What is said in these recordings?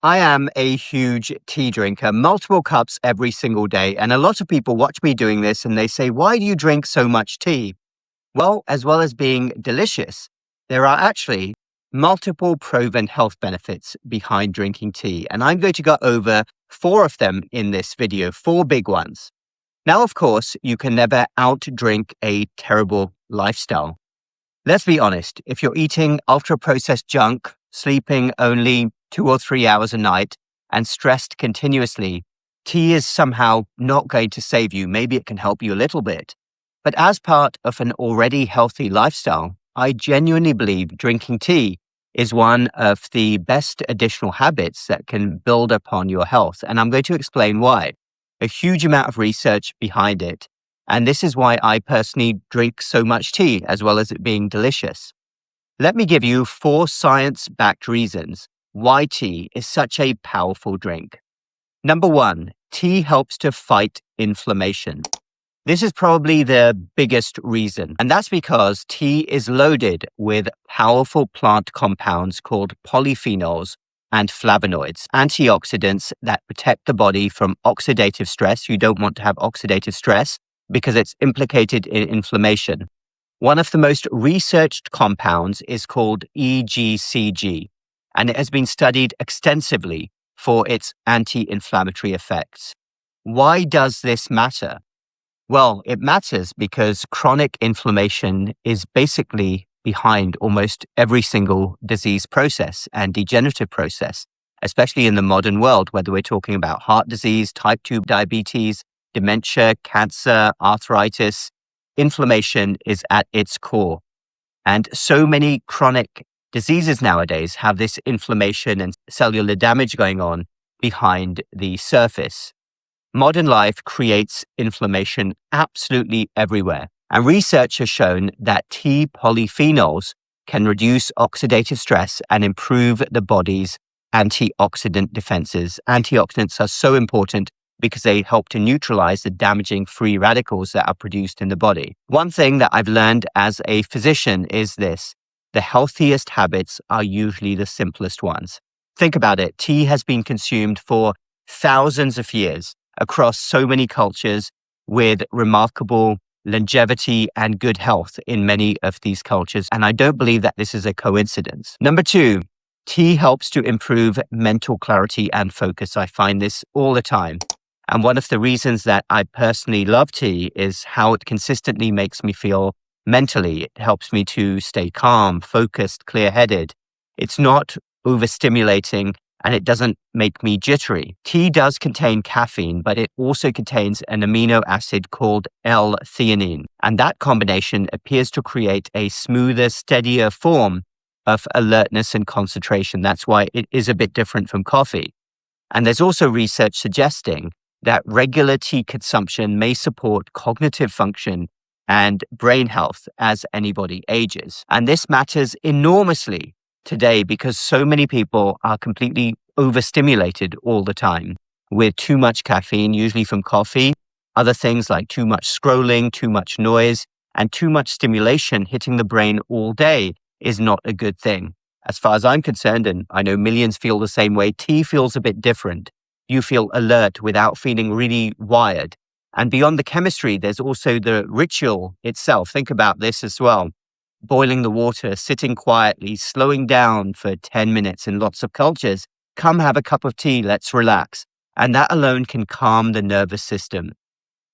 I am a huge tea drinker, multiple cups every single day. And a lot of people watch me doing this and they say, why do you drink so much tea? Well, as well as being delicious, there are actually multiple proven health benefits behind drinking tea. And I'm going to go over 4 of them in this video, 4 big ones. Now, of course, you can never outdrink a terrible lifestyle. Let's be honest, if you're eating ultra-processed junk, sleeping only 2 or 3 hours a night, and stressed continuously, tea is somehow not going to save you. Maybe it can help you a little bit. But as part of an already healthy lifestyle, I genuinely believe drinking tea is one of the best additional habits that can build upon your health. And I'm going to explain why. A huge amount of research behind it. And this is why I personally drink so much tea, as well as it being delicious. Let me give you 4 science-backed reasons why tea is such a powerful drink. Number 1, tea helps to fight inflammation. This is probably the biggest reason, and that's because tea is loaded with powerful plant compounds called polyphenols and flavonoids, antioxidants that protect the body from oxidative stress. You don't want to have oxidative stress because it's implicated in inflammation. One of the most researched compounds is called EGCG, and it has been studied extensively for its anti-inflammatory effects. Why does this matter? Well, it matters because chronic inflammation is basically behind almost every single disease process and degenerative process, especially in the modern world, whether we're talking about heart disease, type 2 diabetes, dementia, cancer, arthritis. Inflammation is at its core. And so many chronic diseases nowadays have this inflammation and cellular damage going on behind the surface. Modern life creates inflammation absolutely everywhere. And research has shown that tea polyphenols can reduce oxidative stress and improve the body's antioxidant defenses. Antioxidants are so important because they help to neutralize the damaging free radicals that are produced in the body. One thing that I've learned as a physician is this: the healthiest habits are usually the simplest ones. Think about it. Tea has been consumed for thousands of years across so many cultures with remarkable longevity and good health in many of these cultures. And I don't believe that this is a coincidence. Number 2, tea helps to improve mental clarity and focus. I find this all the time. And one of the reasons that I personally love tea is how it consistently makes me feel mentally. It helps me to stay calm, focused, clear-headed. It's not overstimulating and it doesn't make me jittery. Tea does contain caffeine, but it also contains an amino acid called L-theanine. And that combination appears to create a smoother, steadier form of alertness and concentration. That's why it is a bit different from coffee. And there's also research suggesting that regular tea consumption may support cognitive function and brain health as anybody ages. And this matters enormously today because so many people are completely overstimulated all the time with too much caffeine, usually from coffee, other things like too much scrolling, too much noise, and too much stimulation hitting the brain all day is not a good thing. As far as I'm concerned, and I know millions feel the same way, tea feels a bit different. You feel alert without feeling really wired. And beyond the chemistry, there's also the ritual itself. Think about this as well. Boiling the water, sitting quietly, slowing down for 10 minutes in lots of cultures. Come have a cup of tea, let's relax. And that alone can calm the nervous system.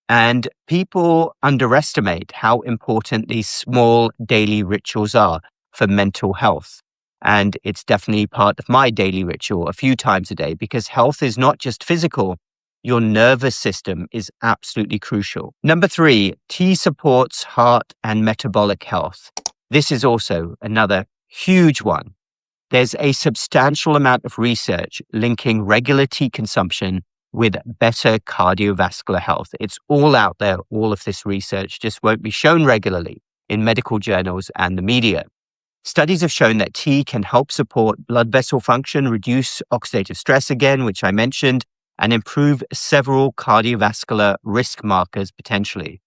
And people underestimate how important these small daily rituals are for mental health. And it's definitely part of my daily ritual a few times a day because health is not just physical. Your nervous system is absolutely crucial. Number 3, tea supports heart and metabolic health. This is also another huge one. There's a substantial amount of research linking regular tea consumption with better cardiovascular health. It's all out there. All of this research just won't be shown regularly in medical journals and the media. Studies have shown that tea can help support blood vessel function, reduce oxidative stress again, which I mentioned, and improve several cardiovascular risk markers potentially.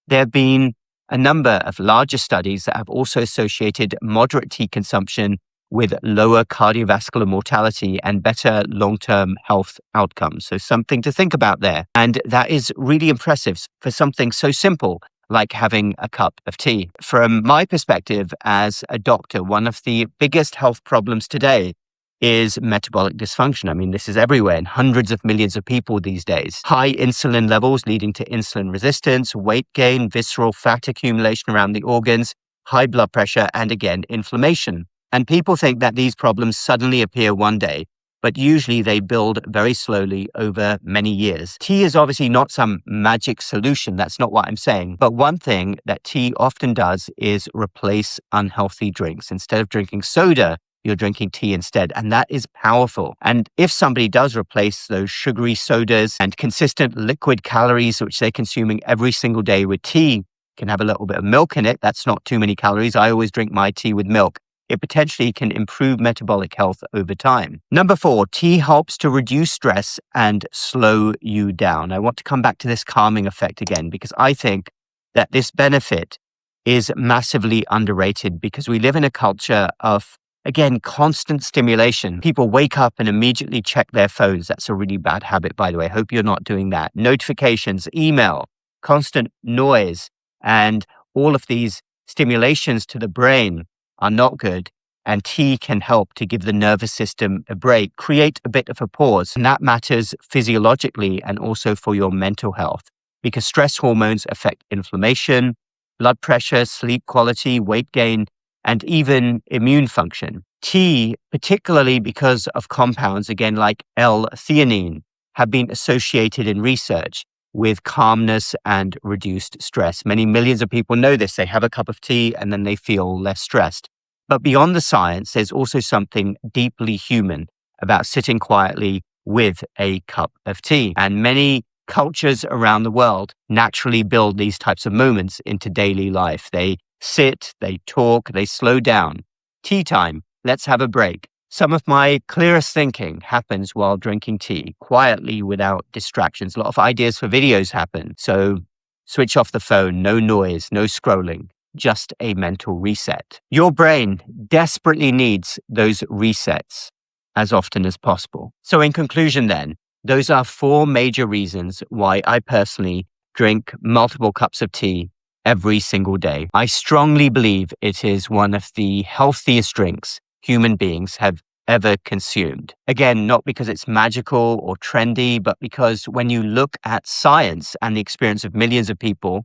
There have been a number of larger studies that have also associated moderate tea consumption with lower cardiovascular mortality and better long-term health outcomes. So something to think about there. And that is really impressive for something so simple like having a cup of tea. From my perspective as a doctor, one of the biggest health problems today is metabolic dysfunction. I mean, this is everywhere in hundreds of millions of people these days. High insulin levels leading to insulin resistance, weight gain, visceral fat accumulation around the organs, high blood pressure, and again, inflammation. And people think that these problems suddenly appear one day, but usually they build very slowly over many years. Tea is obviously not some magic solution. That's not what I'm saying. But one thing that tea often does is replace unhealthy drinks. Instead of drinking soda, you're drinking tea instead. And that is powerful. And if somebody does replace those sugary sodas and consistent liquid calories, which they're consuming every single day with tea, can have a little bit of milk in it. That's not too many calories. I always drink my tea with milk. It potentially can improve metabolic health over time. Number 4, tea helps to reduce stress and slow you down. I want to come back to this calming effect again, because I think that this benefit is massively underrated because we live in a culture of, again, constant stimulation. People wake up and immediately check their phones. That's a really bad habit, by the way. I hope you're not doing that. Notifications, email, constant noise, and all of these stimulations to the brain are not good, and tea can help to give the nervous system a break, create a bit of a pause. And that matters physiologically and also for your mental health, because stress hormones affect inflammation, blood pressure, sleep quality, weight gain, and even immune function. Tea, particularly because of compounds, again, like L-theanine, have been associated in research with calmness and reduced stress. Many millions of people know this. They have a cup of tea and then they feel less stressed. But beyond the science, there's also something deeply human about sitting quietly with a cup of tea. And many cultures around the world naturally build these types of moments into daily life. They sit, they talk, they slow down. Tea time, let's have a break. Some of my clearest thinking happens while drinking tea, quietly without distractions. A lot of ideas for videos happen. So switch off the phone, no noise, no scrolling, just a mental reset. Your brain desperately needs those resets as often as possible. So in conclusion then, those are 4 major reasons why I personally drink multiple cups of tea every single day. I strongly believe it is one of the healthiest drinks human beings have ever consumed. Again, not because it's magical or trendy, but because when you look at science and the experience of millions of people,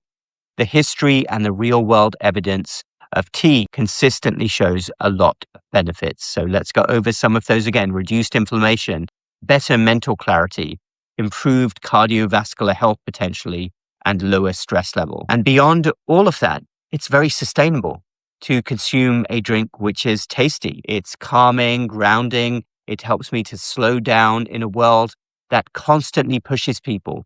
the history and the real world evidence of tea consistently shows a lot of benefits. So let's go over some of those again. Reduced inflammation, better mental clarity, improved cardiovascular health potentially, and lower stress level. And beyond all of that, it's very sustainable to consume a drink which is tasty. It's calming, grounding. It helps me to slow down in a world that constantly pushes people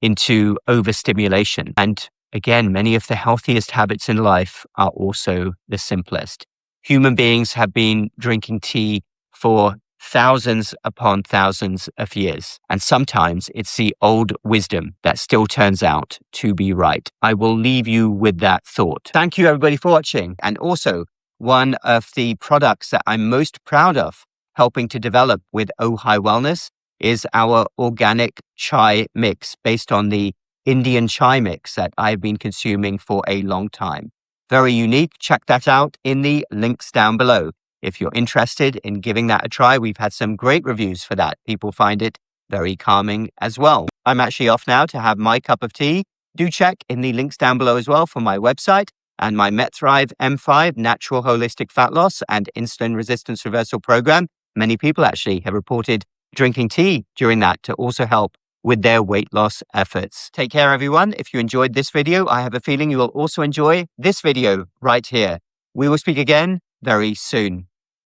into overstimulation. And again, many of the healthiest habits in life are also the simplest. Human beings have been drinking tea for thousands upon thousands of years. And sometimes it's the old wisdom that still turns out to be right. I will leave you with that thought. Thank you everybody for watching. And also, one of the products that I'm most proud of helping to develop with Ojai Wellness is our organic chai mix based on the Indian chai mix that I've been consuming for a long time. Very unique. Check that out in the links down below. If you're interested in giving that a try, we've had some great reviews for that. People find it very calming as well. I'm actually off now to have my cup of tea. Do check in the links down below as well for my website and my MetThrive M5 Natural Holistic Fat Loss and Insulin Resistance Reversal Program. Many people actually have reported drinking tea during that to also help with their weight loss efforts. Take care, everyone. If you enjoyed this video, I have a feeling you will also enjoy this video right here. We will speak again very soon.